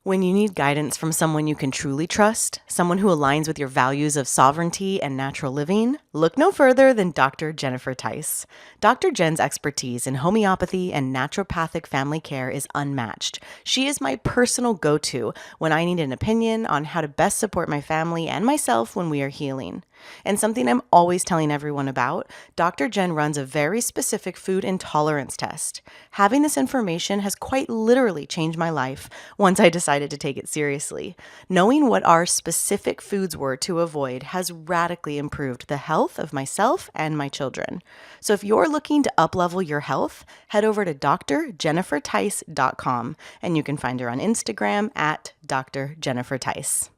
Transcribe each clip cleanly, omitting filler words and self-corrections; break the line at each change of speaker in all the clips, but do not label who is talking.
When you need guidance from someone you can truly trust, someone who aligns with your values of sovereignty and natural living, look no further than Dr. Jennifer Tice. Dr. Jen's expertise in homeopathy and naturopathic family care is unmatched. She is my personal go-to when I need an opinion on how to best support my family and myself when we are healing. And something I'm always telling everyone about, Dr. Jen runs a very specific food intolerance test. Having this information has quite literally changed my life once I decided to take it seriously. Knowing what our specific foods were to avoid has radically improved the health of myself and my children. So if you're looking to uplevel your health, head over to drjennifertice.com and you can find her on Instagram at Dr. Jennifer Tice.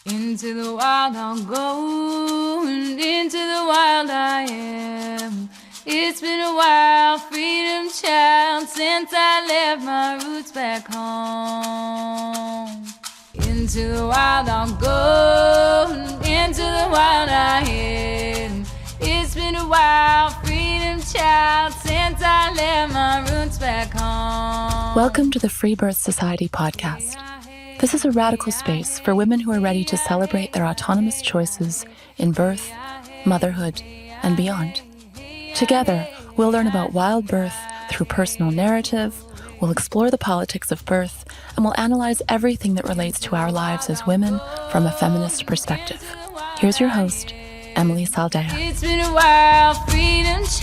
Into the wild I'll go, and into the wild I am. It's been a while, freedom child, since I left my roots back home. Into the wild I'll go, and into the wild I am. It's been a while, freedom child, since I left my roots back home.
Welcome to the Freebirth Society podcast. This is a radical space for women who are ready to celebrate their autonomous choices in birth, motherhood, and beyond. Together, we'll learn about wild birth through personal narrative, we'll explore the politics of birth, and we'll analyze everything that relates to our lives as women from a feminist perspective. Here's your host, Emily Saldea.
It's been a while, freedom child,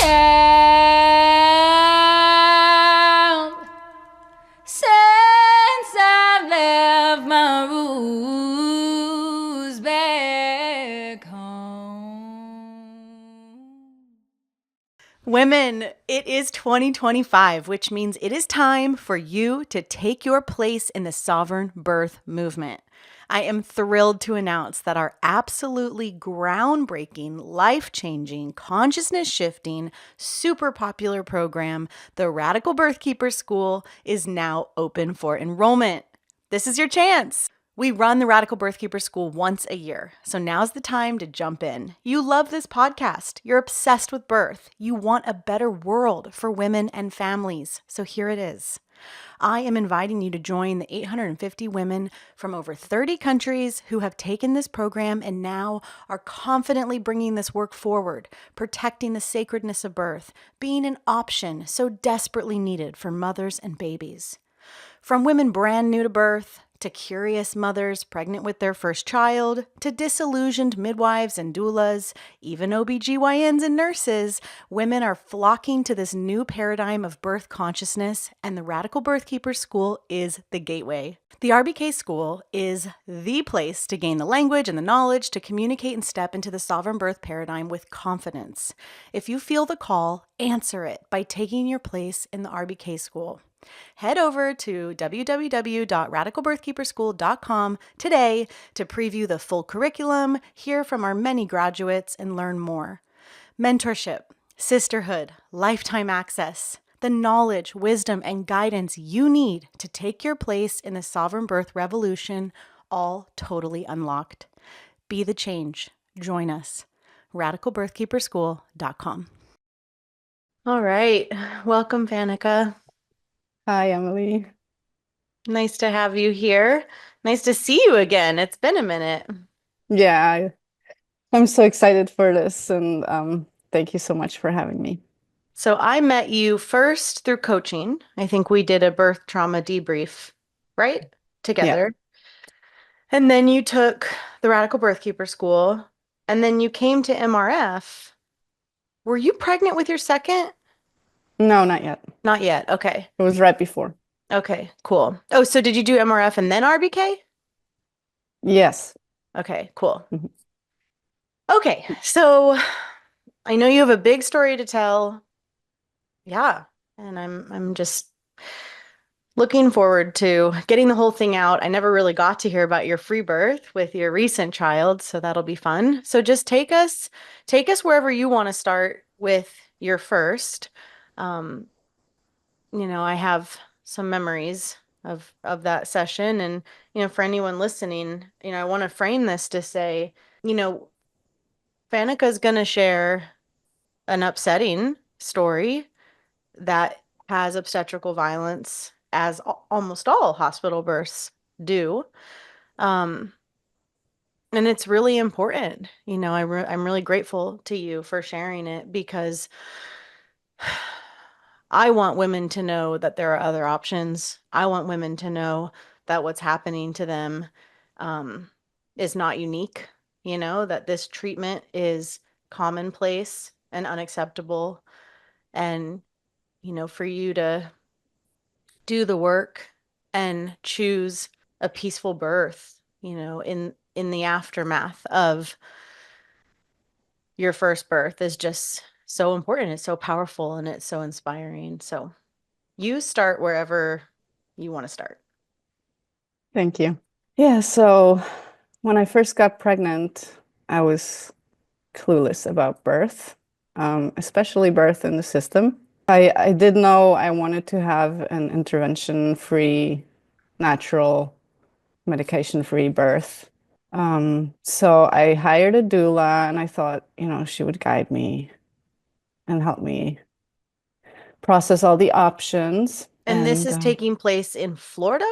since I left my roots back home.
Women, it is 2025, which means it is time for you to take your place in the sovereign birth movement. I am thrilled to announce that our absolutely groundbreaking, life-changing, consciousness-shifting, super popular program, the Radical Birthkeeper School, is now open for enrollment. This is your chance. We run the Radical Birthkeeper School once a year, so now's the time to jump in. You love this podcast. You're obsessed with birth. You want a better world for women and families, so here it is. I am inviting you to join the 850 women from over 30 countries who have taken this program and now are confidently bringing this work forward, protecting the sacredness of birth, being an option so desperately needed for mothers and babies. From women brand new to birth, to curious mothers pregnant with their first child, to disillusioned midwives and doulas, even OBGYNs and nurses, women are flocking to this new paradigm of birth consciousness, and the Radical Birthkeeper School is the gateway. The RBK School is the place to gain the language and the knowledge to communicate and step into the sovereign birth paradigm with confidence. If you feel the call, answer it by taking your place in the RBK School. Head over to www.radicalbirthkeeperschool.com today to preview the full curriculum, hear from our many graduates, and learn more. Mentorship, sisterhood, lifetime access, the knowledge, wisdom, and guidance you need to take your place in the sovereign birth revolution, all totally unlocked. Be the change. Join us. radicalbirthkeeperschool.com. All right. Welcome, Vanica.
Hi, Emily.
Nice to have you here. Nice to see you again. It's been a minute.
Yeah, I'm so excited for this, and thank you so much for having me.
So I met you first through coaching. I think we did a birth trauma debrief, right? Together. And then you took the Radical Birthkeeper School, and then you came to MRF. Were you pregnant with your second?
No, not yet.
Not yet. Okay.
It was right before.
Okay, cool. Oh, so did you do MRF and then RBK?
Yes.
Okay, cool.
Mhm.
Okay, so I know you have a big story to tell. Yeah, and I'm just looking forward to getting the whole thing out. I never really got to hear about your free birth with your recent child, so that'll be fun. So just take us wherever you want to start with your first. I have some memories of that session, and for anyone listening, I want to frame this to say, Fanica is going to share an upsetting story that has obstetrical violence, as almost all hospital births do. Um, and it's really important. I'm really grateful to you for sharing it, because I want women to know that there are other options. I want women to know that what's happening to them um, is not unique, that this treatment is commonplace and unacceptable. And, for you to do the work and choose a peaceful birth, in the aftermath of your first birth is just so important. It's so powerful and it's so inspiring. So you start wherever you want to start.
Thank you. Yeah, so when I first got pregnant, I was clueless about birth, especially birth in the system. I did know I wanted to have an intervention-free, natural, medication-free birth. So I hired a doula and I thought, she would guide me and help me process all the options.
And this
And
is taking place in Florida?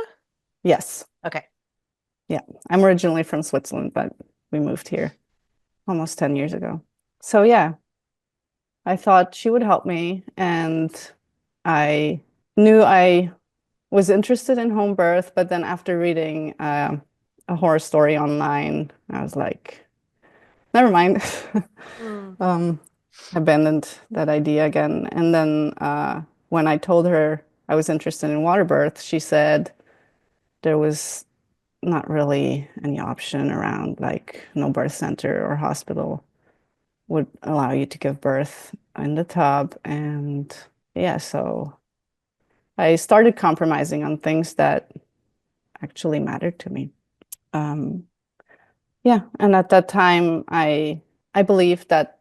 yes,
Okay.
yeah, I'm originally from Switzerland, but we moved here almost 10 years ago. So yeah, I thought she would help me, and I knew I was interested in home birth, but then after reading a horror story online, I was like, never mind.
Mm.
Abandoned that idea again. And then when I told her I was interested in water birth, she said there was not really any option around, like no birth center or hospital would allow you to give birth in the tub. And yeah, so I started compromising on things that actually mattered to me. Um, yeah, and at that time, I believed that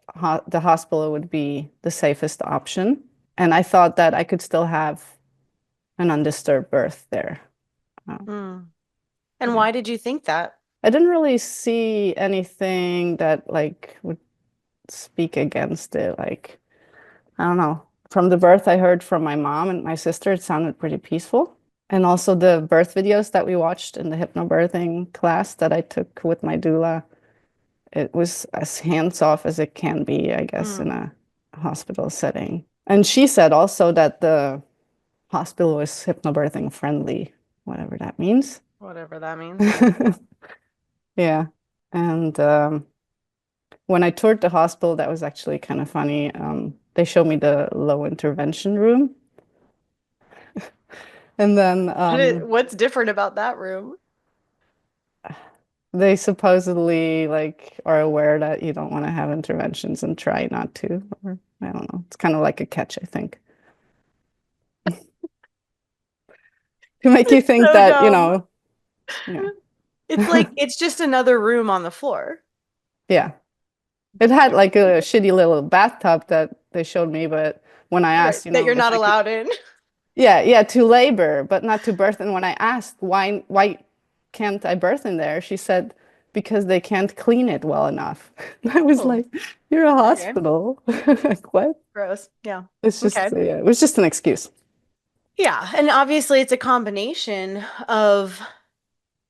the hospital would be the safest option, and I thought that I could still have an undisturbed birth there. Um,
Mm. And
yeah.
why did you think that?
I didn't really see anything that like would speak against it. Like, I don't know. From the birth I heard from my mom and my sister, it sounded pretty peaceful. And also the birth videos that we watched in the hypnobirthing class that I took with my doula, it was as hands-off as it can be, I guess, in
Mm.
a hospital setting. And she said also that the hospital was hypnobirthing friendly, whatever that means.
Whatever that means, yeah.
Yeah. And when I toured the hospital, that was actually kind of funny. They showed me the low intervention room. And then
What's different about that room?
they supposedly like are aware that you don't want to have interventions and try not to. Or I don't know. It's kind of like a catch, I think. To make you think
So
that,
dumb.
yeah.
It's like it's just another room on the floor.
Yeah. It had like a shitty little bathtub that they showed me, but when I
Right.
asked,
That you're
if
not
I could,
allowed in.
yeah, to labor, but not to birth. And when I asked why can't I birth in there, she said because they can't clean it well enough. I was
Oh,
like, you're a
okay.
hospital. Like what?
Gross. Yeah.
It's just
Okay.
yeah, it was just an excuse.
Yeah. And obviously it's a combination of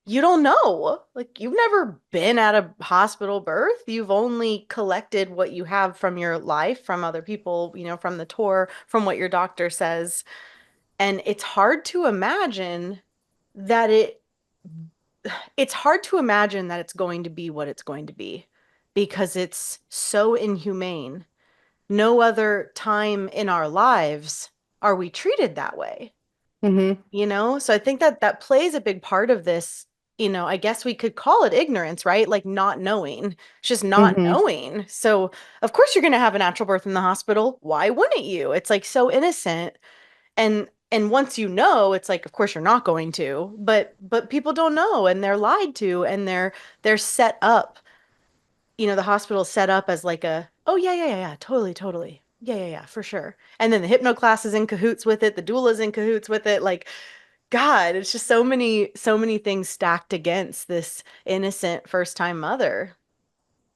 you don't know. Like you've never been at a hospital birth. You've only collected what you have from your life, from other people, from the tour, from what your doctor says. And that it it's hard to imagine that it's going to be what it's going to be, because it's so inhumane. No other time in our lives are we treated that way.
Hmm.
So I think that that plays a big part of this. I guess we could call it ignorance, right? Like not knowing. It's just not
Hmm.
knowing. So of course you're going to have a natural birth in the hospital. Why wouldn't you? It's like so innocent. And once you know, it's like of course you're not going to, but people don't know, and they're lied to, and they're set up. The hospital's set up as like oh yeah, yeah, yeah, yeah, totally, totally. Yeah, yeah, yeah, for sure. And then the hypno class is in cahoots with it, the doula's in cahoots with it. Like, God, it's just so many things stacked against this innocent first time mother.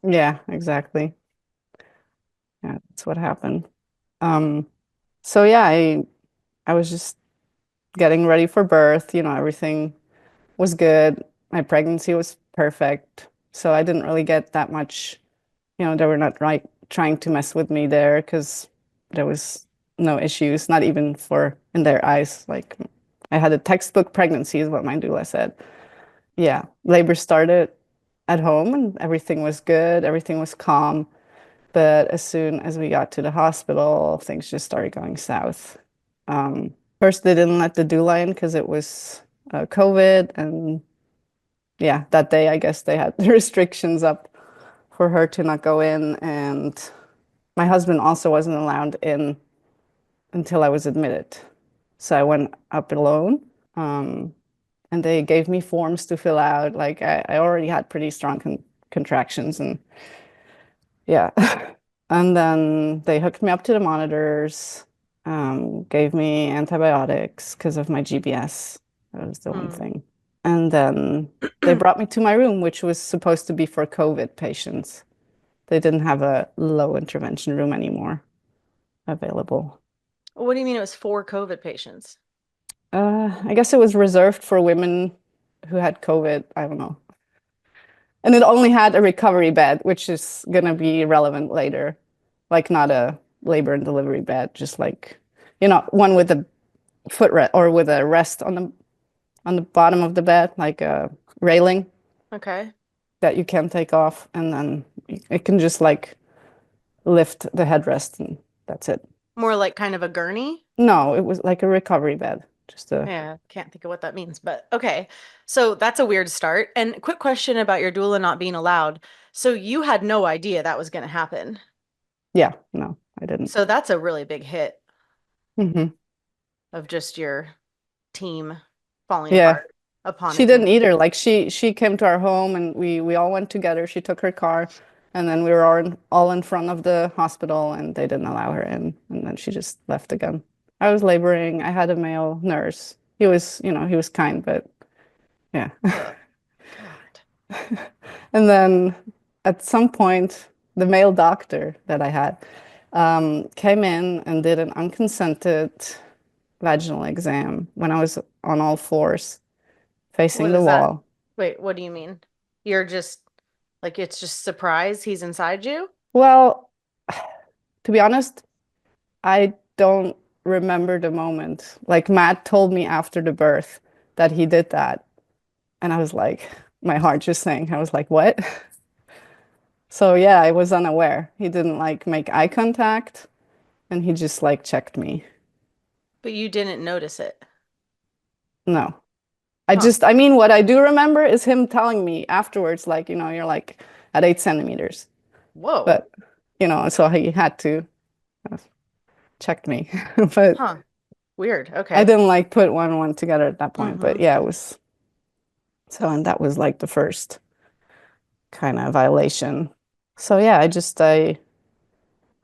Yeah, exactly. Yeah, that's what happened. So yeah, I was just getting ready for birth, everything was good. My pregnancy was perfect. So I didn't really get that much, they were not like trying to mess with me there because there was no issues, not even for in their eyes. Like I had a textbook pregnancy is what my doula said. Yeah, labor started at home and everything was good, everything was calm. But as soon as we got to the hospital, things just started going south. First, they didn't let the doula in because it was COVID, and yeah, that day I guess they had the restrictions up for her to not go in, and my husband also wasn't allowed in until I was admitted. So I went up alone, and they gave me forms to fill out. Like I already had pretty strong contractions, and yeah. And then they hooked me up to the monitors, gave me antibiotics because of my GBS. That was the one
Mm.
thing. And then they brought me to my room, which was supposed to be for COVID patients. They didn't have a low intervention room anymore available.
What do you mean it was for COVID patients?
I guess it was reserved for women who had COVID. I don't know. And it only had a recovery bed, which is going to be relevant later. Like not a labor and delivery bed, just like, one with a footrest or with a rest on the bottom of the bed, like a railing
Okay.
that you can take off, and then it can just like lift the headrest, and that's it.
More like kind of a gurney?
No, it was like a recovery bed. Just a
Yeah, can't think of what that means, but okay. So that's a weird start. And quick question about your doula not being allowed. So you had no idea that was going to happen.
Yeah, no, I didn't.
So that's a really big hit
Hmm.
of just your team falling
Yeah,
apart upon
she didn't
admission.
either. Like she came to our home and we all went together. She took her car, and then we were all in front of the hospital, and they didn't allow her in. And then she just left again. I was laboring. I had a male nurse. He was kind, but yeah.
Ugh, God.
And then at some point, the male doctor that I had came in and did an unconsented vaginal exam when I was on all fours
What
facing the
is that?
wall.
Wait, what do you mean? You're just like it's just surprise he's inside you?
Well, to be honest, I don't remember the moment. Like Matt told me after the birth that he did that. And I was like, my heart just sank. I was like, what? So yeah, I was unaware. He didn't like make eye contact and he just like checked me.
But you didn't notice it.
No.
Huh.
I mean, what I do remember is him telling me afterwards, like, you're like at 8 centimeters.
Whoa.
But, so he had to uh, check me. But
Huh. Weird.
I
Okay.
didn't like put one and one together at that point. But
Mm-hmm.
yeah, it was so, and that was like the first kind of violation. So yeah,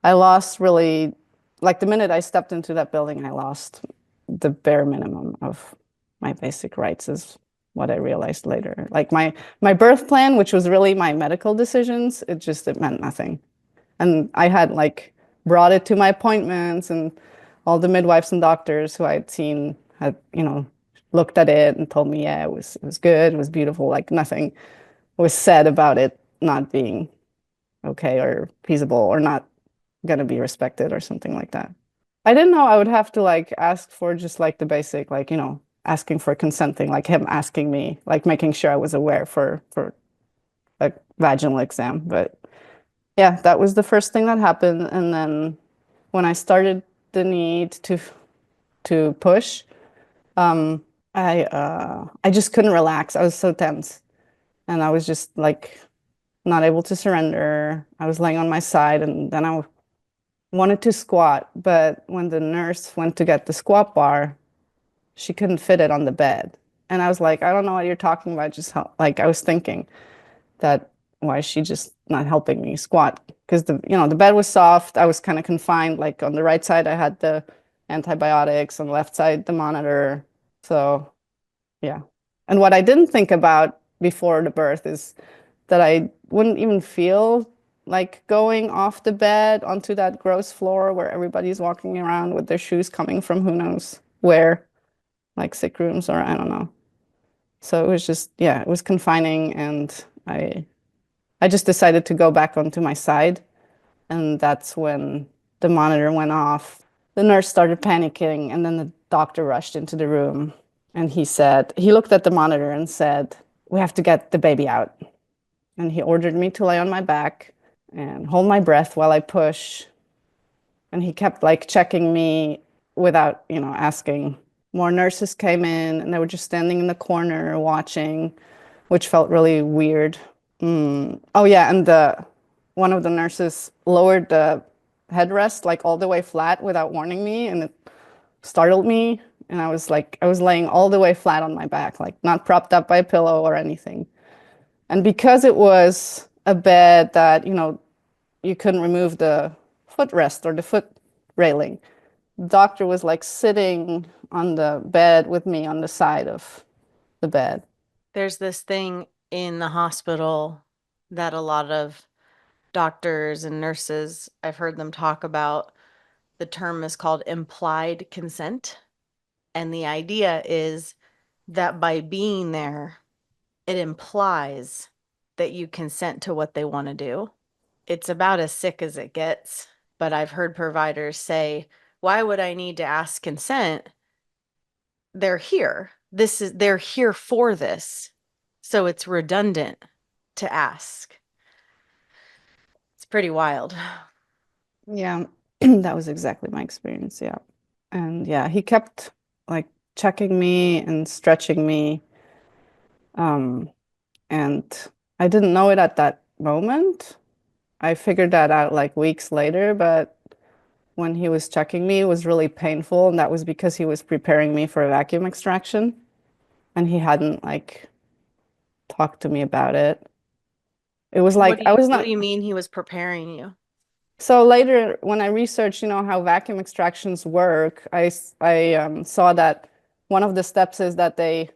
I lost really, like the minute I stepped into that building, I lost the bare minimum of my basic rights is what I realized later. Like my birth plan, which was really my medical decisions, it meant nothing. And I had like brought it to my appointments, and all the midwives and doctors who I had seen had, looked at it and told me, yeah, it was good, it was beautiful, like nothing was said about it not being okay or feasible or not gonna be respected or something like that. I didn't know I would have to like ask for just like the basic, like, asking for consenting, like him asking me, like making sure I was aware for a vaginal exam. But yeah, that was the first thing that happened. And then when I started the need to push, I just couldn't relax. I was so tense. And I was just like not able to surrender. I was laying on my side, and then I wanted to squat, but when the nurse went to get the squat bar, she couldn't fit it on the bed. And I was like, I don't know what you're talking about. Just help. Like I was thinking that why is she just not helping me squat? Because the bed was soft. I was kind of confined. Like on the right side, I had the antibiotics. On the left side, the monitor. So yeah. And what I didn't think about before the birth is that I wouldn't even feel like going off the bed onto that gross floor where everybody's walking around with their shoes coming from who knows where, like sick rooms or I don't know. So it was just, yeah, it was confining, and I just decided to go back onto my side, and that's when the monitor went off. The nurse started panicking, and then the doctor rushed into the room, and he looked at the monitor and said, "We have to get the baby out." And he ordered me to lay on my back and hold my breath while I push. And he kept like checking me without, asking. More nurses came in, and they were just standing in the corner watching, which felt really weird. Oh yeah, and one of the nurses lowered the headrest like all the way flat without warning me, and it startled me. And I was laying all the way flat on my back, like not propped up by a pillow or anything. And because it was a bed that, you couldn't remove the footrest or the foot railing, the doctor was like sitting on the bed with me on the side of the bed.
There's this thing in the hospital that a lot of doctors and nurses, I've heard them talk about. The term is called implied consent. And the idea is that by being there, it implies that you consent to what they want to do. It's about as sick as it gets. But I've heard providers say, why would I need to ask consent? They're here. They're here for this. So it's redundant to ask. It's pretty wild.
Yeah, that was exactly my experience. Yeah. And yeah, he kept like checking me and stretching me. And I didn't know it at that moment. I figured that out like weeks later, but when he was checking me, it was really painful. And that was because he was preparing me for a vacuum extraction. And he hadn't like talked to me about it. It was like I was
What
not.
do you mean he was preparing you?
So later, when I researched, how vacuum extractions work, I saw that one of the steps is that they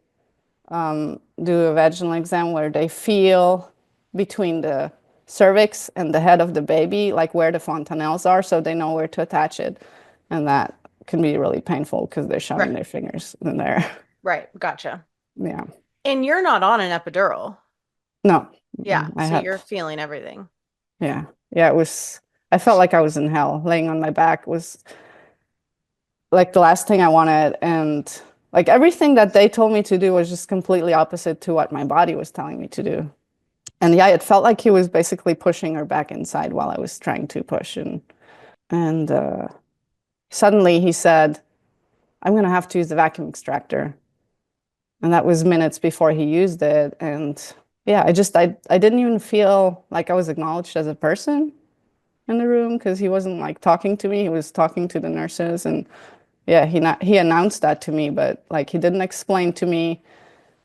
do a vaginal exam where they feel between the cervix and the head of the baby, like where the fontanelles are, so they know where to attach it. And that can be really painful because they're shoving
Right.
their fingers in there.
Right. Gotcha.
Yeah.
And you're not on an epidural.
No.
Yeah.
I
So
had.
you're feeling everything.
Yeah. Yeah. I felt like I was in hell. Laying on my back was like the last thing I wanted. And like everything that they told me to do was just completely opposite to what my body was telling me to do. And yeah, it felt like he was basically pushing her back inside while I was trying to push. And suddenly he said, "I'm going to have to use the vacuum extractor." And that was minutes before he used it. And yeah, I didn't even feel like I was acknowledged as a person in the room because he wasn't like talking to me. He was talking to the nurses. And yeah, he announced that to me, but like he didn't explain to me,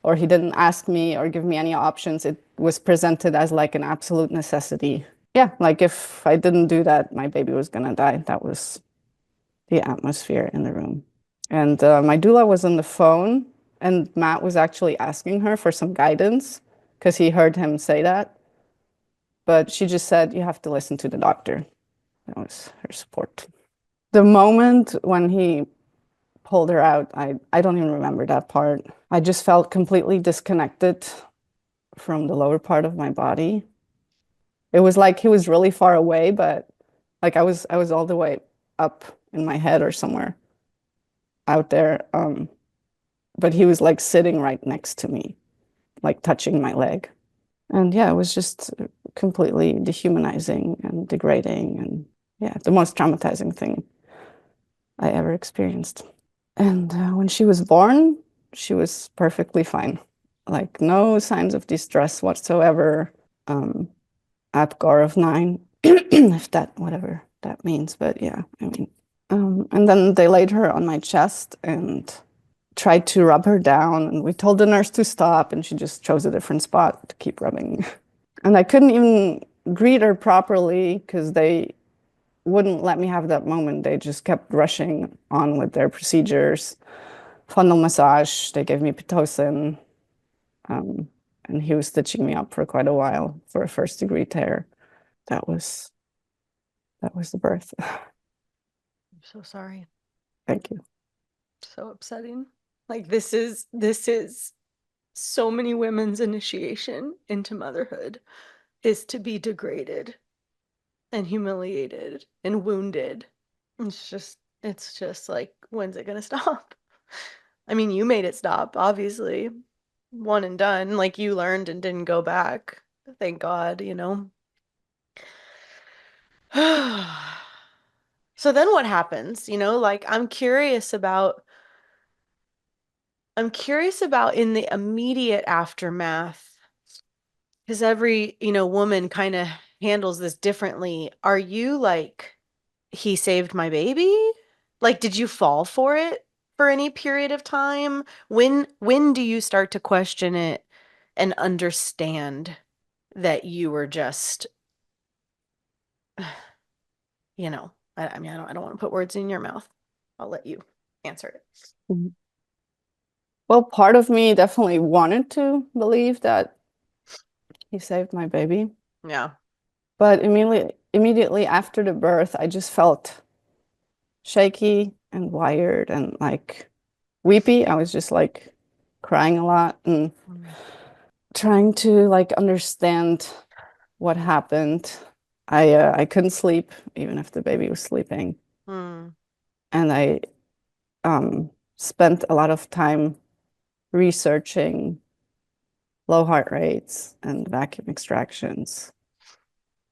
or he didn't ask me or give me any options. It was presented as like an absolute necessity. Yeah, like if I didn't do that, my baby was gonna die. That was the atmosphere in the room. And my doula was on the phone, and Matt was actually asking her for some guidance because he heard him say that. But she just said, "You have to listen to the doctor." That was her support. The moment when he pulled her out, I don't even remember that part. I just felt completely disconnected from the lower part of my body. It was like he was really far away, but like I was all the way up in my head or somewhere out there. But he was like sitting right next to me, like touching my leg. And yeah, it was just completely dehumanizing and degrading, and yeah, the most traumatizing thing I ever experienced. And when she was born, she was perfectly fine. Like no signs of distress whatsoever. APGAR of 9, if that, whatever that means. But yeah, I mean, and then they laid her on my chest and tried to rub her down. And we told the nurse to stop, and she just chose a different spot to keep rubbing. And I couldn't even greet her properly because they wouldn't let me have that moment. They just kept rushing on with their procedures. Fundal massage, they gave me Pitocin, and he was stitching me up for quite a while for a first-degree tear. that was the birth.
I'm so sorry.
Thank you.
So upsetting. Like this is so many women's initiation into motherhood is to be degraded and humiliated and wounded. It's just like, when's it gonna stop? I mean, you made it stop, obviously. One and done, like you learned and didn't go back. Thank God, you know. So then what happens? You know, like I'm curious about in the immediate aftermath, because every, you know, woman kind of handles this differently. Are you like, he saved my baby? Like, did you fall for it for any period of time? When do you start to question it and understand that you were just, you know, I mean, I don't want to put words in your mouth. I'll let you answer it.
Mhm. Well, part of me definitely wanted to believe that he saved my baby,
Yeah.
but immediately after the birth, I just felt shaky and wired and like weepy. I was just like crying a lot and trying to like understand what happened. I couldn't sleep even if the baby was sleeping,
Mm.
and I spent a lot of time researching low heart rates and vacuum extractions,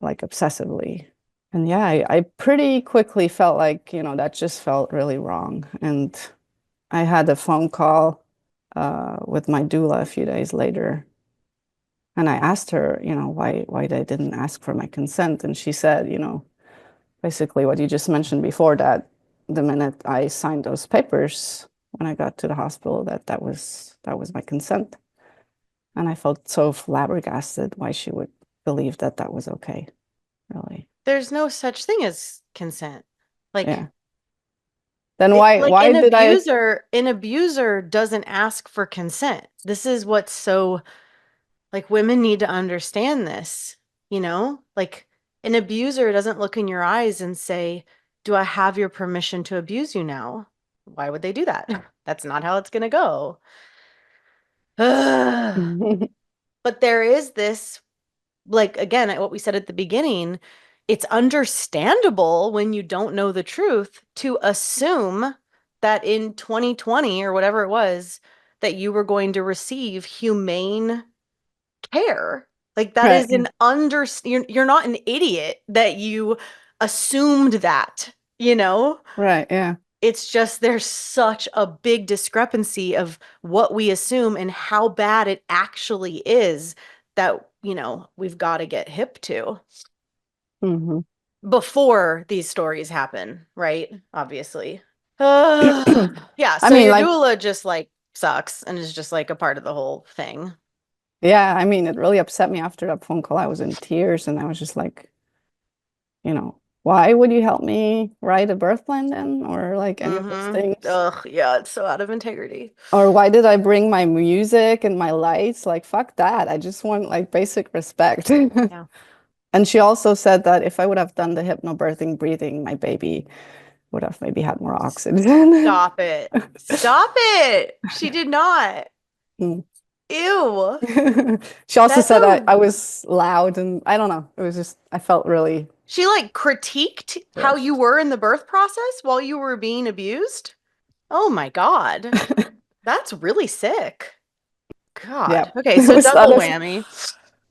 like obsessively. And yeah, I pretty quickly felt like, that just felt really wrong. And I had a phone call with my doula a few days later. And I asked her, why they didn't ask for my consent. And she said, basically what you just mentioned before, that the minute I signed those papers when I got to the hospital, that was my consent. And I felt so flabbergasted why she would believe that that was okay, really.
There's no such thing as consent. Like
Yeah. Then
it,
why
like
why did I?
an abuser doesn't ask for consent. This is what's so, like, women need to understand this, you know? Like an abuser doesn't look in your eyes and say, "Do I have your permission to abuse you now?" Why would they do that? That's not how it's going to go. But there is this, like, again, what we said at the beginning, it's understandable when you don't know the truth to assume that in 2020 or whatever it was, that you were going to receive humane care. Like that
Right.
is you're not an idiot that you assumed that, you know?
Right, yeah.
It's just there's such a big discrepancy of what we assume and how bad it actually is that, you know, we've got to get hip to
Hmm.
before these stories happen, right? Obviously. Yeah,
I
so
mean,
your
like,
doula just like sucks and is just like a part of the whole thing.
yeah, I mean, it really upset me after that phone call. I was in tears and I was just like, why would you help me write a birth plan then? Or like any of those
Mm-hmm.
things?
Ugh, yeah, it's so out of integrity.
Or why did I bring my music and my lights? Like, fuck that. I just want like basic respect.
Yeah.
And she also said that if I would have done the hypnobirthing breathing, my baby would have maybe had more oxygen.
Stop it. Stop it. She did not.
Mm.
Ew.
She also
That's
said
a
I was loud and I don't know. It was just, I felt really
She like critiqued how you
rushed.
were in the birth process while you were being abused? Oh my God. That's really sick.
Yeah,
God. Okay,
it
so
was
double
honest.
whammy.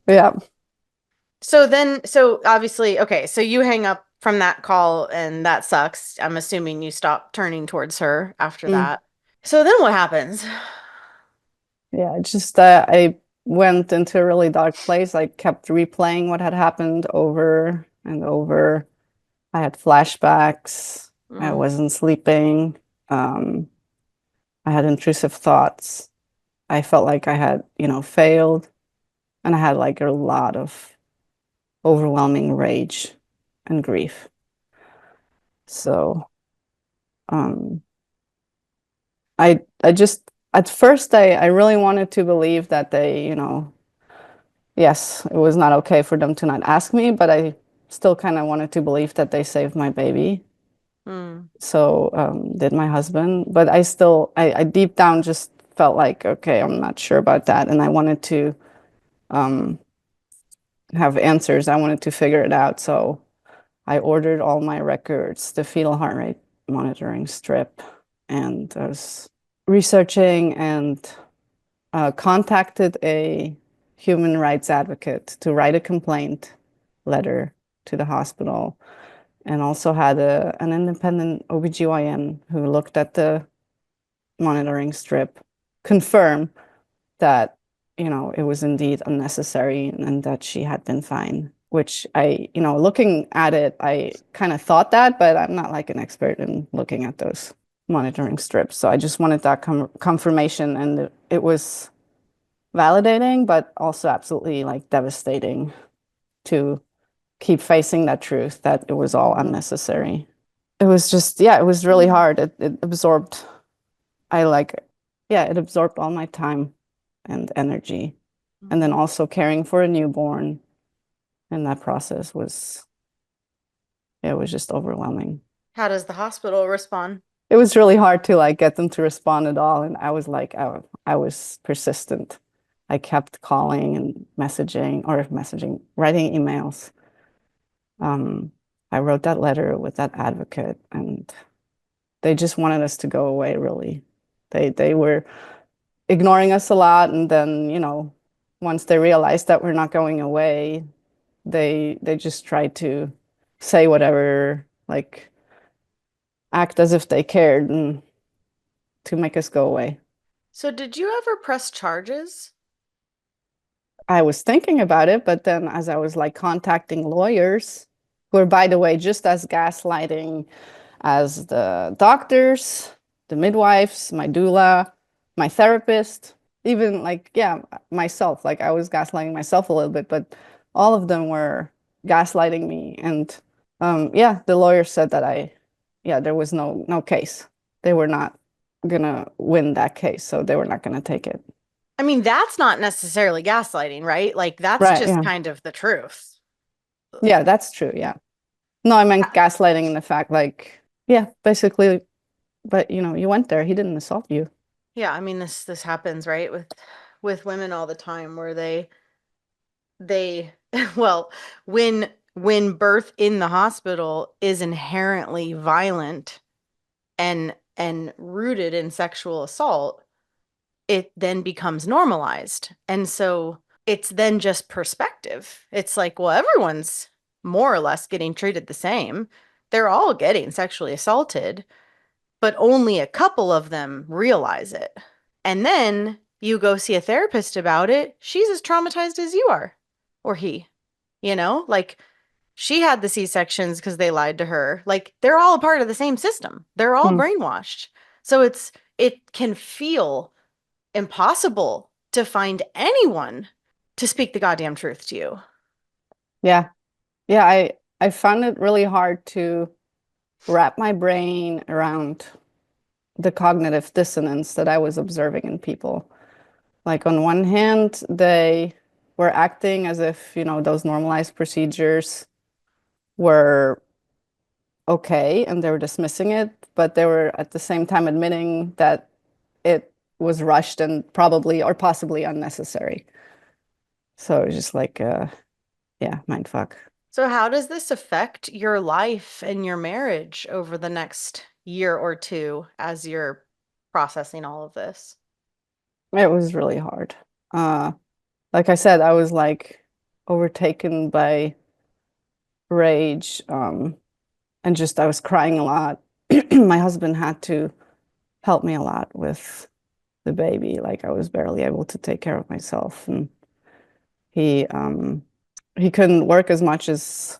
Yeah.
So obviously, okay, so you hang up from that call and that sucks. I'm assuming you stop turning towards her after
Mm.
that. So then what happens?
Yeah, it's just I went into a really dark place. I kept replaying what had happened over and over. I had flashbacks. I
Mm.
wasn't sleeping. Um, I had intrusive thoughts. I felt like I had, failed. And I had like a lot of overwhelming rage and grief. So, um, I just at first I really wanted to believe that they, yes, it was not okay for them to not ask me, but I still kind of wanted to believe that they saved my baby. So did my husband, but I deep down just felt like, okay, I'm not sure about that. And I wanted to have answers. I wanted to figure it out. So I ordered all my records, the fetal heart rate monitoring strip, and I was researching and contacted a human rights advocate to write a complaint letter to the hospital, and also had an independent OBGYN who looked at the monitoring strip, confirm that, it was indeed unnecessary and that she had been fine, which looking at it, I kind of thought that, but I'm not like an expert in looking at those monitoring strips. So I just wanted that confirmation, and it was validating, but also absolutely like devastating to keep facing that truth that it was all unnecessary. It was just, yeah, it was really hard. It absorbed, it absorbed all my time and energy. And then also caring for a newborn. And that process it was just overwhelming.
How does the hospital respond?
It was really hard to like get them to respond at all. And I was like, I was persistent. I kept calling and writing emails. I wrote that letter with that advocate, and they just wanted us to go away, really. They were ignoring us a lot, and then, once they realized that we're not going away, they just tried to say whatever, like act as if they cared, and to make us go away.
So did you ever press charges?
I was thinking about it, but then as I was like contacting lawyers, who are, by the way, just as gaslighting as the doctors, the midwives, my doula, my therapist, even like, yeah, myself. Like I was gaslighting myself a little bit, but all of them were gaslighting me. And the lawyer said that there was no case. They were not gonna win that case, so they were not gonna take it.
I mean, that's not necessarily gaslighting, right? Like that's
Right,
just
yeah.
kind of the truth.
Yeah, that's true. Yeah. No, I meant gaslighting in the fact, like, yeah, basically, but you went there. He didn't assault you.
Yeah, I mean this happens, right? With women all the time where they well, when birth in the hospital is inherently violent and rooted in sexual assault, it then becomes normalized. And so it's then just perspective. It's like, well, everyone's more or less getting treated the same. They're all getting sexually assaulted, but only a couple of them realize it. And then you go see a therapist about it. She's as traumatized as you are, or he, like she had the C-sections because they lied to her. Like they're all a part of the same system. They're all brainwashed. So it can feel impossible to find anyone to speak the goddamn truth to you.
Yeah. Yeah, I found it really hard to wrap my brain around the cognitive dissonance that I was observing in people. Like on one hand, they were acting as if, those normalized procedures were okay and they were dismissing it, but they were at the same time admitting that it was rushed and probably or possibly unnecessary. So it was just like, mind fuck.
So how does this affect your life and your marriage over the next year or two as you're processing all of this?
It was really hard. Like I said, I was like overtaken by rage, and just I was crying a lot. My husband had to help me a lot with the baby. Like I was barely able to take care of myself, and he couldn't work as much as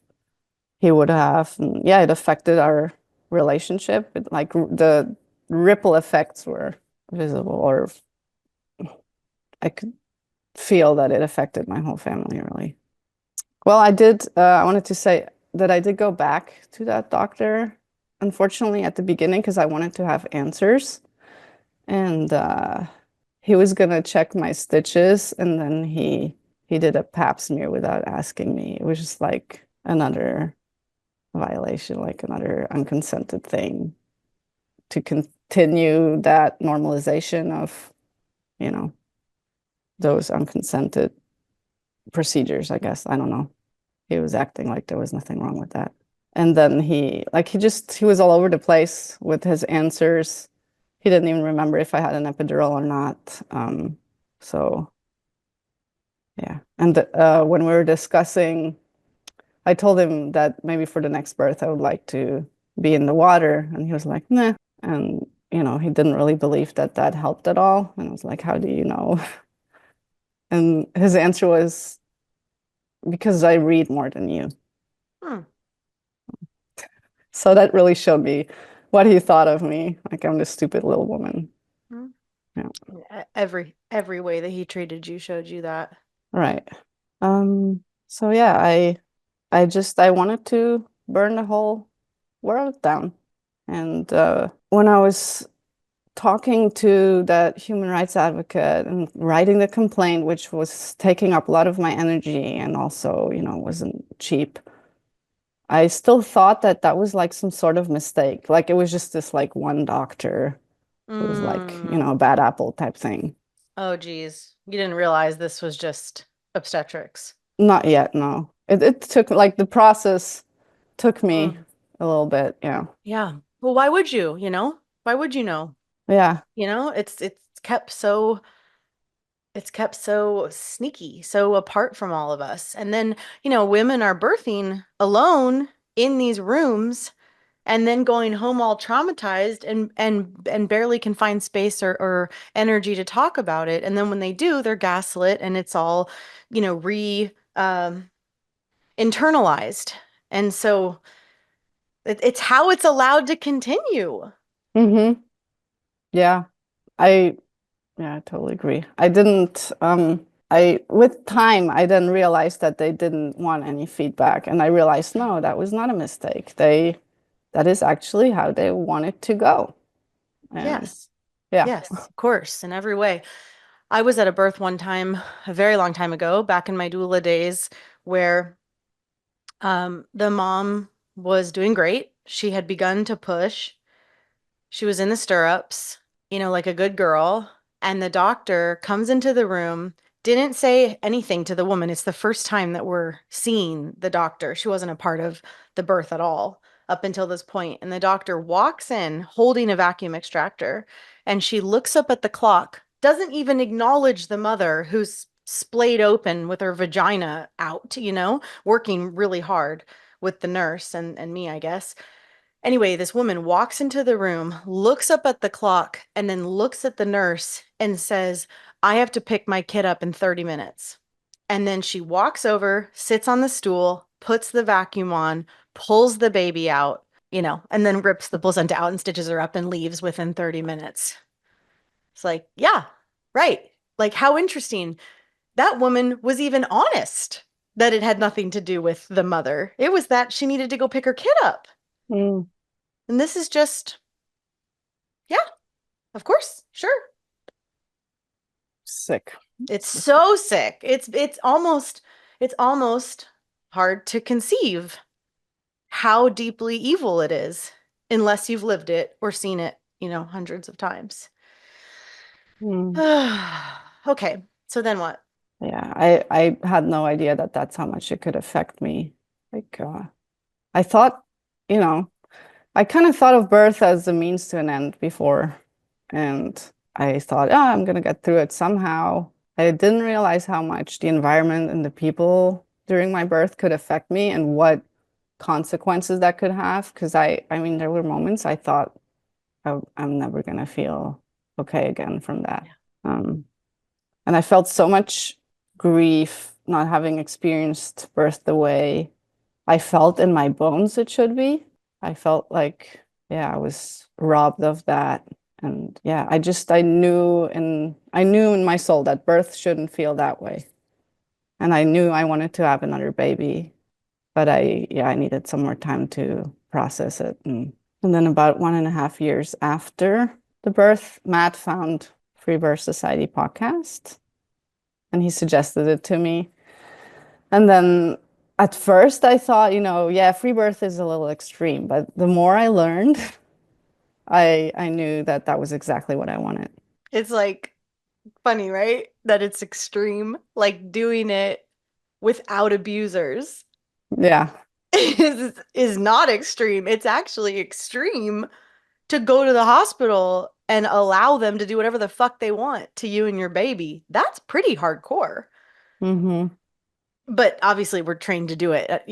he would have. And yeah, it affected our relationship. The ripple effects were visible, or I could feel that it affected my whole family, really. Well, I wanted to say that I did go back to that doctor, unfortunately, at the beginning, because I wanted to have answers. And he was gonna check my stitches, and then he did a pap smear without asking me. It was just like, another violation, like another unconsented thing, to continue that normalization of, you know, those unconsented procedures, I guess. I don't know. He was acting like there was nothing wrong with that. And then he was all over the place with his answers. He didn't even remember if I had an epidural or not. So yeah. And when we were discussing, I told him that maybe for the next birth I would like to be in the water, and he was like, nah. And he didn't really believe that that helped at all. And I was like, how do you know? And his answer was, because I read more than you.
Hmm.
So that really showed me what he thought of me. Like I'm this stupid little woman.
Hmm.
Yeah.
Every way that he treated you showed you that.
Right. So yeah, I wanted to burn the whole world down. And when I was talking to that human rights advocate and writing the complaint, which was taking up a lot of my energy and also, wasn't cheap, I still thought that that was like some sort of mistake. Like it was just this like one doctor who was like, a bad apple type thing.
Oh, geez. You didn't realize this was just obstetrics.
Not yet, no. It took like the process took me
Mm.
a little bit, yeah.
Yeah. Well, why would you, Why would you know?
Yeah.
It's kept so sneaky, so apart from all of us. And then, women are birthing alone in these rooms and then going home all traumatized and barely can find space or energy to talk about it. And then when they do, they're gaslit and it's all, re internalized. And so it's how it's allowed to continue.
Mm-hmm. Yeah. I Yeah, I totally agree. I didn't with time I didn't realize that they didn't want any feedback, and I realized no, that was not a mistake. That is actually how they want it to go. And
Yes.
yeah.
Yes, of course, in every way. I was at a birth one time, a very long time ago, back in my doula days, where the mom was doing great. She had begun to push. She was in the stirrups, like a good girl. And the doctor comes into the room, didn't say anything to the woman. It's the first time that we're seeing the doctor. She wasn't a part of the birth at all up until this point. And the doctor walks in holding a vacuum extractor, and she looks up at the clock, doesn't even acknowledge the mother who's splayed open with her vagina out, working really hard with the nurse and me, I guess. Anyway, this woman walks into the room, looks up at the clock, and then looks at the nurse and says, I have to pick my kid up in 30 minutes. And then she walks over, sits on the stool, puts the vacuum on, pulls the baby out, and then rips the placenta out and stitches her up and leaves within 30 minutes. It's like, yeah, right. Like, how interesting. That woman was even honest that it had nothing to do with the mother. It was that she needed to go pick her kid up.
Mm.
And this is just, yeah, of course, sure.
Sick.
It's so sick. It's almost hard to conceive how deeply evil it is unless you've lived it or seen it, hundreds of times.
Mm.
Okay, so then what?
Yeah, I had no idea that that's how much it could affect me. Like I thought, you know, I kind of thought of birth as a means to an end before, and I thought, oh, I'm gonna get through it somehow. I didn't realize how much the environment and the people during my birth could affect me and what consequences that could have. Because I mean, there were moments I thought I'm never gonna feel okay again from that. Um, and I felt so much grief not having experienced birth the way I felt in my bones it should be. I felt like, yeah, I was robbed of that. And yeah, I knew in my soul that birth shouldn't feel that way. And I knew I wanted to have another baby, but I needed some more time to process it. And then about 1.5 years after the birth, Matt found Freebirth Society podcast and he suggested it to me. And then At first I thought, yeah, free birth is a little extreme, but the more I learned, I knew that that was exactly what I wanted.
It's like funny, right? That it's extreme. Like doing it without abusers
Yeah.
is not extreme. It's actually extreme to go to the hospital and allow them to do whatever the fuck they want to you and your baby. That's pretty hardcore.
Mm-hmm.
But obviously, we're trained to do it.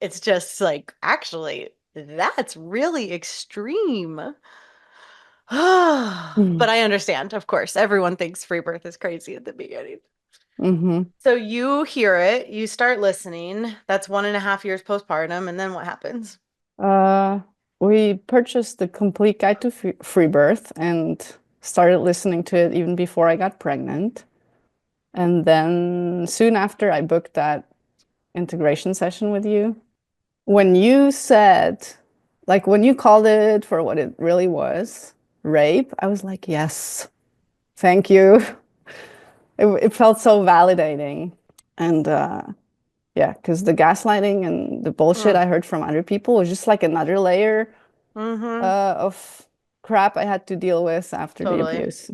It's just like, actually, that's really extreme. But I understand, of course. Everyone thinks free birth is crazy at the beginning.
Mm-hmm.
So you hear it, you start listening. That's 1.5 years postpartum. And then what happens?
Uh, we purchased the complete guide to free birth and started listening to it even before I got pregnant. And then soon after, I booked that integration session with you. When you said, like, when you called it for what it really was, rape, I was like, yes, thank you. It felt so validating. And yeah, because the gaslighting and the bullshit
Mm,
I heard from other people was just like another layer
mm-hmm.
of crap I had to deal with after the
Totally.
abuse.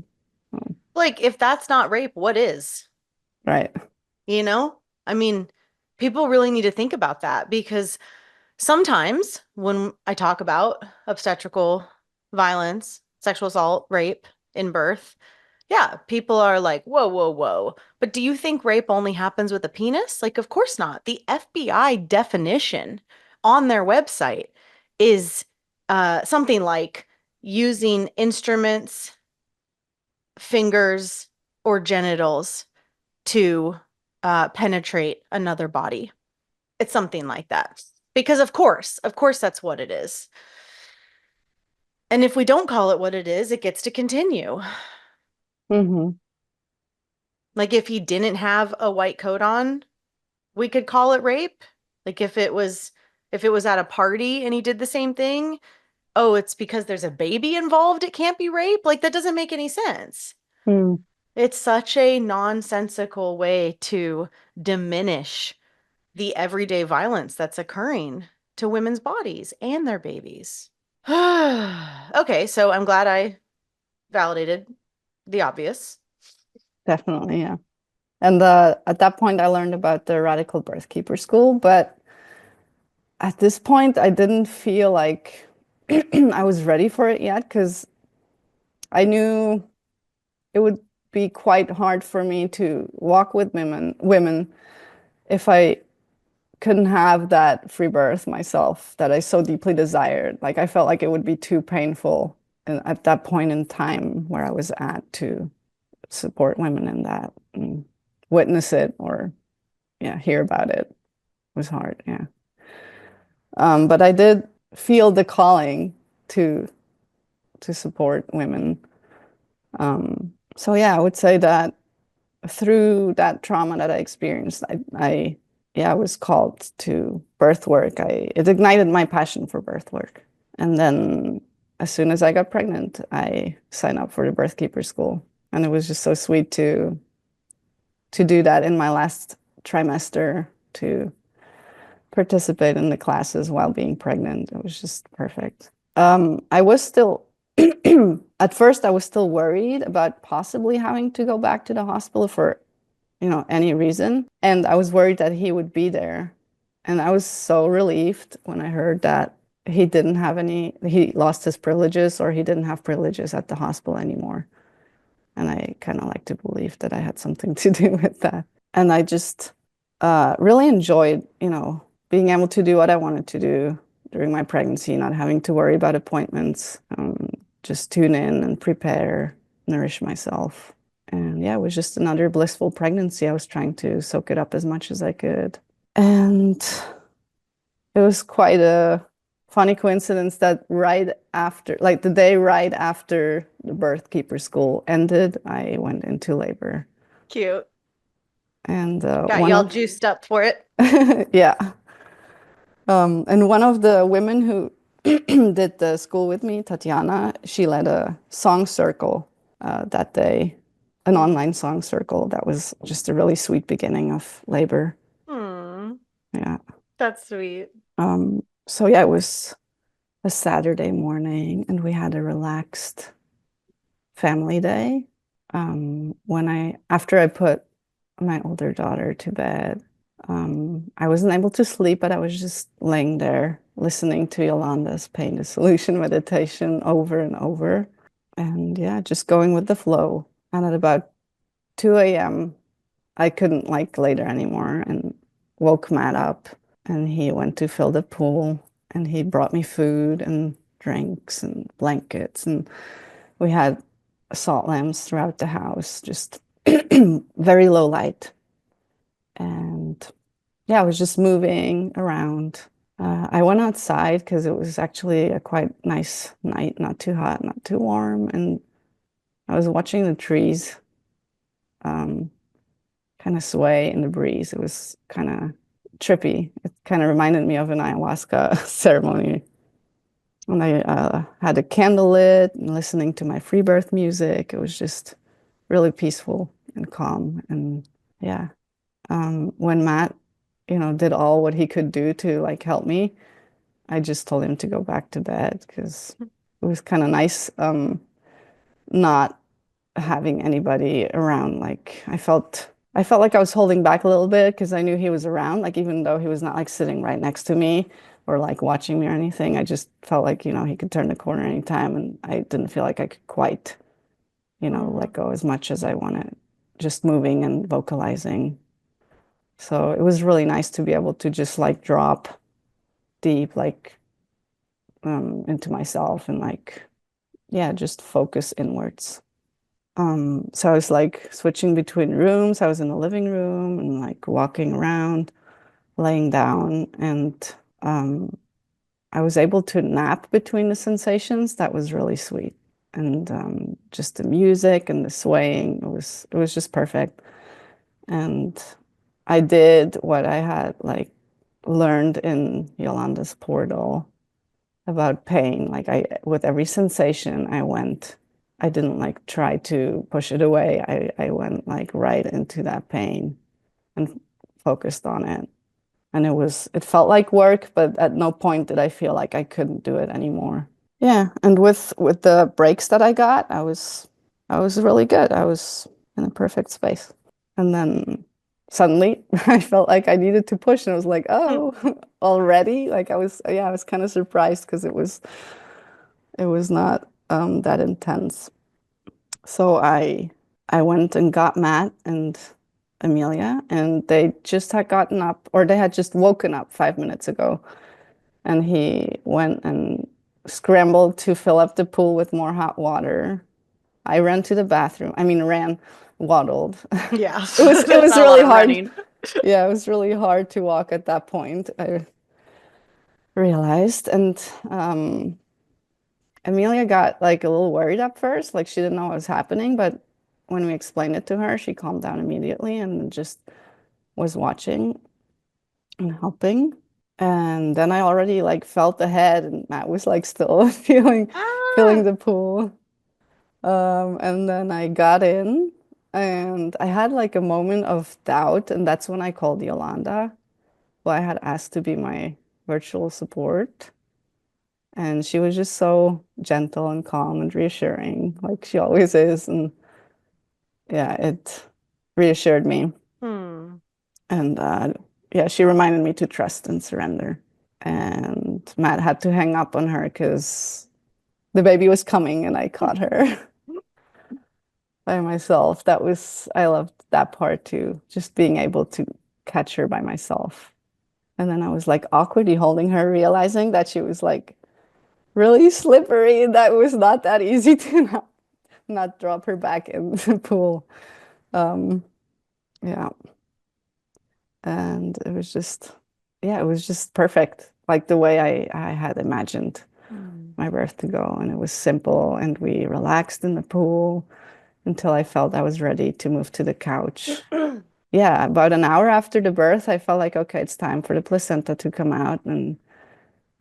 Like, if that's not rape, what is?
Right.
You know? I mean, people really need to think about that because sometimes when I talk about obstetrical violence, sexual assault, rape in birth, yeah, people are like, whoa, whoa, whoa. But do you think rape only happens with a penis? Like, of course not. The FBI definition on their website is something like using instruments, fingers, or genitals to penetrate another body. It's something like that. Because of course, that's what it is. And if we don't call it what it is, it gets to continue.
Mm-hmm.
Like if he didn't have a white coat on, we could call it rape. Like if it was at a party and he did the same thing, oh, it's because there's a baby involved, it can't be rape. Like that doesn't make any sense.
Mm,
It's such a nonsensical way to diminish the everyday violence that's occurring to women's bodies and their babies. Okay, so I'm glad I validated the obvious.
definitely, yeah. And at that point, I learned about the radical birthkeeper school, but at this point, I didn't feel like I was ready for it yet because I knew it would be quite hard for me to walk with women if I couldn't have that free birth myself that I so deeply desired. Like I felt like it would be too painful at that point in time where I was at to support women in that and witness it or yeah, hear about it. It was hard, yeah. But I did feel the calling to support women. So yeah, I would say that through that trauma that I experienced, I was called to birth work. It ignited my passion for birth work. And then as soon as I got pregnant, I signed up for the Birthkeeper school. And it was just so sweet to do that in my last trimester, to participate in the classes while being pregnant. It was just perfect. I was still, at first, I was still worried about possibly having to go back to the hospital for, any reason. And I was worried that he would be there. And I was so relieved when I heard that he lost his privileges or he didn't have privileges at the hospital anymore. And I kind of like to believe that I had something to do with that. And I just really enjoyed, being able to do what I wanted to do during my pregnancy, not having to worry about appointments, just tune in and prepare, nourish myself. And yeah, it was just another blissful pregnancy. I was trying to soak it up as much as I could. And it was quite a funny coincidence that right after, like the day right after the birthkeeper school ended, I went into labor.
Cute.
And
Got y'all juiced up for it.
yeah. And one of the women who did the school with me, Tatiana, she led a song circle that day, an online song circle that was just a really sweet beginning of labor.
Hmm.
Yeah.
That's sweet.
So yeah, it was a Saturday morning and we had a relaxed family day. After I put my older daughter to bed, I wasn't able to sleep, but I was just laying there listening to Yolanda's pain dissolution meditation over and over. And yeah, just going with the flow. And at about 2 a.m., I couldn't like lay there anymore and woke Matt up and he went to fill the pool and he brought me food and drinks and blankets and we had salt lamps throughout the house, just very low light. And yeah, I was just moving around. I went outside because it was actually a quite nice night, not too hot, not too warm. And I was watching the trees kind of sway in the breeze. It was kind of trippy. It kind of reminded me of an ayahuasca ceremony. And I had a candle lit and listening to my Freebirth music. It was just really peaceful and calm. And yeah, when Matt, did all what he could do to like help me, I just told him to go back to bed because it was kind of nice not having anybody around. Like I felt like I was holding back a little bit because I knew he was around, like even though he was not like sitting right next to me or like watching me or anything. I just felt like, he could turn the corner anytime and I didn't feel like I could quite, let go as much as I wanted, just moving and vocalizing. So it was really nice to be able to just like drop deep, like into myself and like, yeah, just focus inwards. So I was like switching between rooms. I was in the living room and like walking around, laying down, and I was able to nap between the sensations. That was really sweet. And just the music and the swaying, it was just perfect. And I did what I had like learned in Yolanda's portal about pain. Like with every sensation, I didn't like try to push it away. I went like right into that pain and focused on it. And it felt like work, but at no point did I feel like I couldn't do it anymore. Yeah, and with the breaks that I got, I was really good. I was in a perfect space. And then suddenly I felt like I needed to push and I was like, oh, already? Like I was kind of surprised because it was not that intense. So I went and got Matt and Amelia, and they just had gotten up, or they had just woken up 5 minutes ago. And he went and scrambled to fill up the pool with more hot water. I ran to the bathroom. I mean, waddled.
Yeah.
It
There's
was
not a lot
really
of
hard.
running.
Yeah, it was really hard to walk at that point, I realized. And Amelia got like a little worried at first, like she didn't know what was happening, but when we explained it to her, she calmed down immediately and just was watching and helping. And then I already like felt the head and Matt was like still feeling
Ah.
the pool. And then I got in and I had like a moment of doubt, and that's when I called Yolanda, who I had asked to be my virtual support. And she was just so gentle and calm and reassuring, like she always is. And yeah, it reassured me.
Hmm.
And yeah, she reminded me to trust and surrender. And Matt had to hang up on her because the baby was coming and I caught her by myself. I loved that part too, just being able to catch her by myself. And then I was like awkwardly holding her, realizing that she was like really slippery and that was not that easy to not drop her back in the pool. Yeah. And it was just perfect, like the way I had imagined
Hmm.
my birth to go. And it was simple, and we relaxed in the pool until I felt I was ready to move to the couch. Yeah, about an hour after the birth, I felt like, okay, it's time for the placenta to come out. And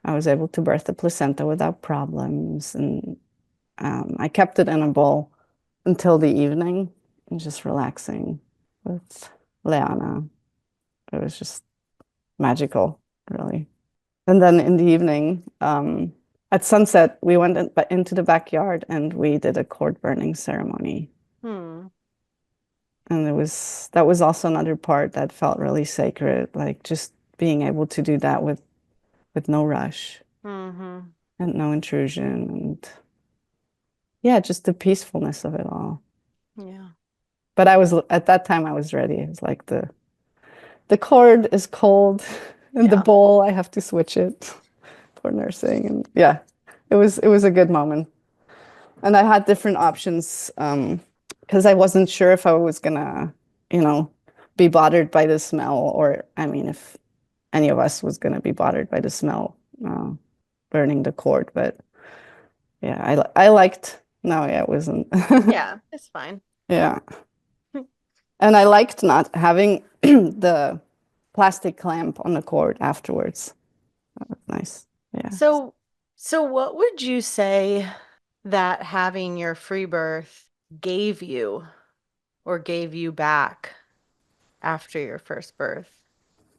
I was able to birth the placenta without problems. And I kept it in a bowl until the evening and just relaxing with Leanna. It was just magical. really. And then in the evening, at sunset, we went into the backyard and we did a cord burning ceremony.
Hmm.
And that was also another part that felt really sacred, like just being able to do that with no rush
Mm-hmm.
and no intrusion, and yeah, just the peacefulness of it all.
Yeah.
But at that time I was ready. It was like the cord is cold and the
Yeah.
bowl, I have to switch it for nursing. And yeah, it was a good moment. And I had different options because I wasn't sure if I was gonna, you know, be bothered by the smell, or I mean, if any of us was gonna be bothered by the smell burning the cord. But yeah, I liked. No, yeah, it wasn't.
Yeah, it's fine.
Yeah, and I liked not having the plastic clamp on the cord afterwards. That was nice. Yeah.
So what would you say that having your free birth gave you or gave you back after your first birth?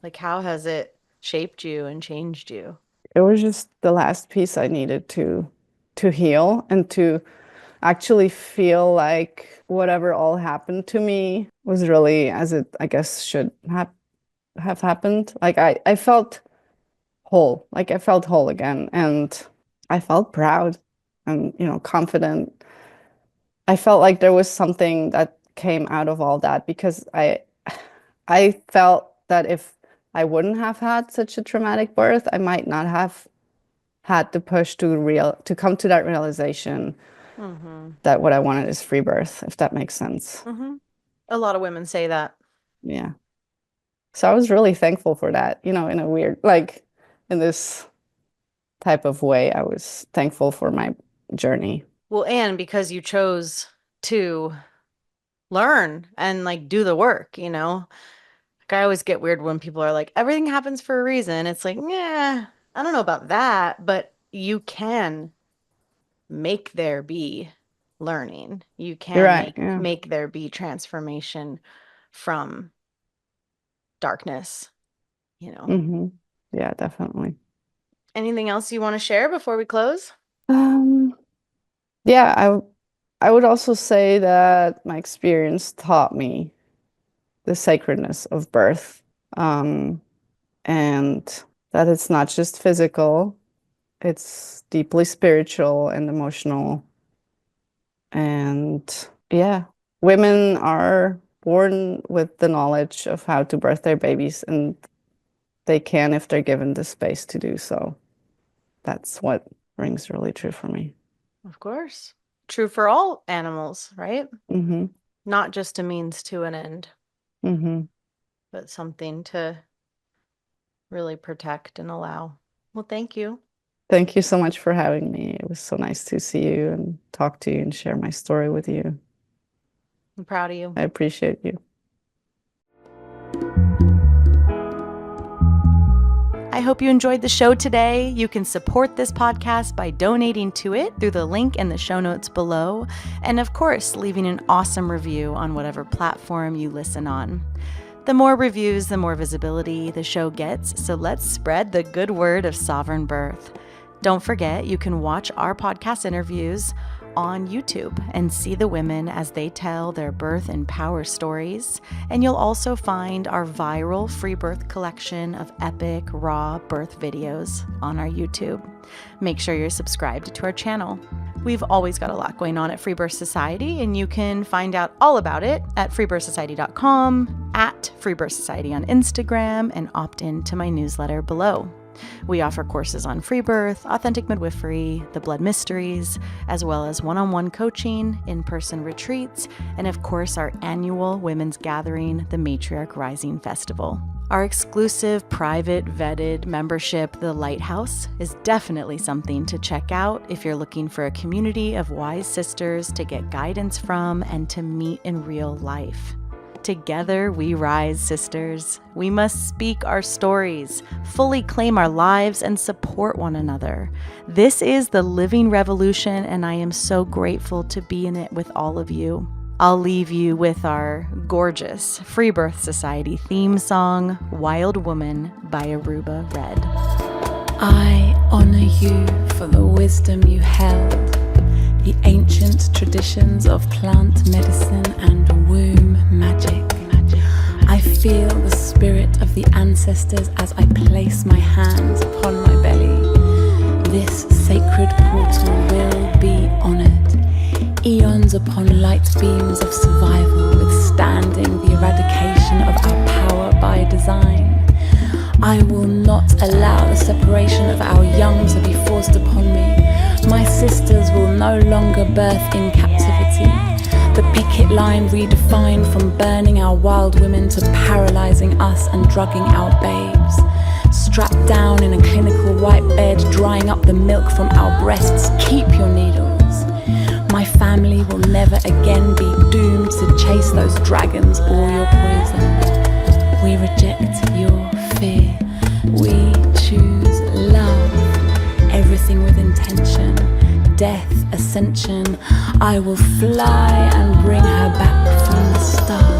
Like, how has it shaped you and changed you?
It was just the last piece I needed to heal and to actually feel like whatever all happened to me was really as it, I guess, should have happened. Like I felt whole, like I felt whole again, and I felt proud and, confident. I felt like there was something that came out of all that because I felt that if I wouldn't have had such a traumatic birth, I might not have had the push to come to that realization
Mm-hmm.
that what I wanted is free birth, if that makes sense.
Mm-hmm. A lot of women say that.
Yeah. So I was really thankful for that, in a weird, like in this type of way, I was thankful for my journey.
Well, and because you chose to learn and like do the work, Like I always get weird when people are like, everything happens for a reason. It's like, yeah, I don't know about that, but you can make there be learning. You
You're
can
right.
make
Yeah.
make there be transformation from darkness.
Mm-hmm. Yeah, definitely.
Anything else you want to share before we close?
Um, yeah, I would also say that my experience taught me the sacredness of birth, and that it's not just physical, it's deeply spiritual and emotional. And yeah, women are born with the knowledge of how to birth their babies, and they can if they're given the space to do so. That's what rings really true for me.
Of course. True for all animals, right?
Mm-hmm.
Not just a means to an end,
Mm-hmm.
but something to really protect and allow. Well, thank you.
Thank you so much for having me. It was so nice to see you and talk to you and share my story with you.
I'm proud of you.
I appreciate you.
I hope you enjoyed the show today. You can support this podcast by donating to it through the link in the show notes below. And of course, leaving an awesome review on whatever platform you listen on. The more reviews, the more visibility the show gets. So let's spread the good word of sovereign birth. Don't forget, you can watch our podcast interviews on YouTube and see the women as they tell their birth and power stories. And you'll also find our viral free birth collection of epic, raw birth videos on our YouTube. Make sure you're subscribed to our channel. We've always got a lot going on at Freebirth Society, and you can find out all about it at freebirthsociety.com, at Freebirth Society on Instagram, and opt in to my newsletter below. We offer courses on free birth, authentic midwifery, the blood mysteries, as well as one-on-one coaching, in-person retreats, and of course our annual women's gathering, the Matriarch Rising Festival. Our exclusive, private, vetted membership, The Lighthouse, is definitely something to check out if you're looking for a community of wise sisters to get guidance from and to meet in real life. Together we rise, sisters. We must speak our stories, fully claim our lives, and support one another. This is the living revolution, and I am so grateful to be in it with all of you. I'll leave you with our gorgeous Freebirth Society theme song, Wild Woman by Aruba Red.
I honor you for the wisdom you held, the ancient traditions of plant medicine and womb magic. I feel the spirit of the ancestors as I place my hands upon my belly. This sacred portal will be honored. Eons upon light beams of survival, withstanding the eradication of our power by design. I will not allow the separation of our young to be forced upon me. My sisters will no longer birth in captivity. The picket line redefined from burning our wild women to paralyzing us and drugging our babes. Strapped down in a clinical white bed, drying up the milk from our breasts. Keep your needles. My family will never again be doomed to chase those dragons or your poison. We reject your fear. We choose love. Everything with intention. Death, ascension. I will fly and bring her back from the stars.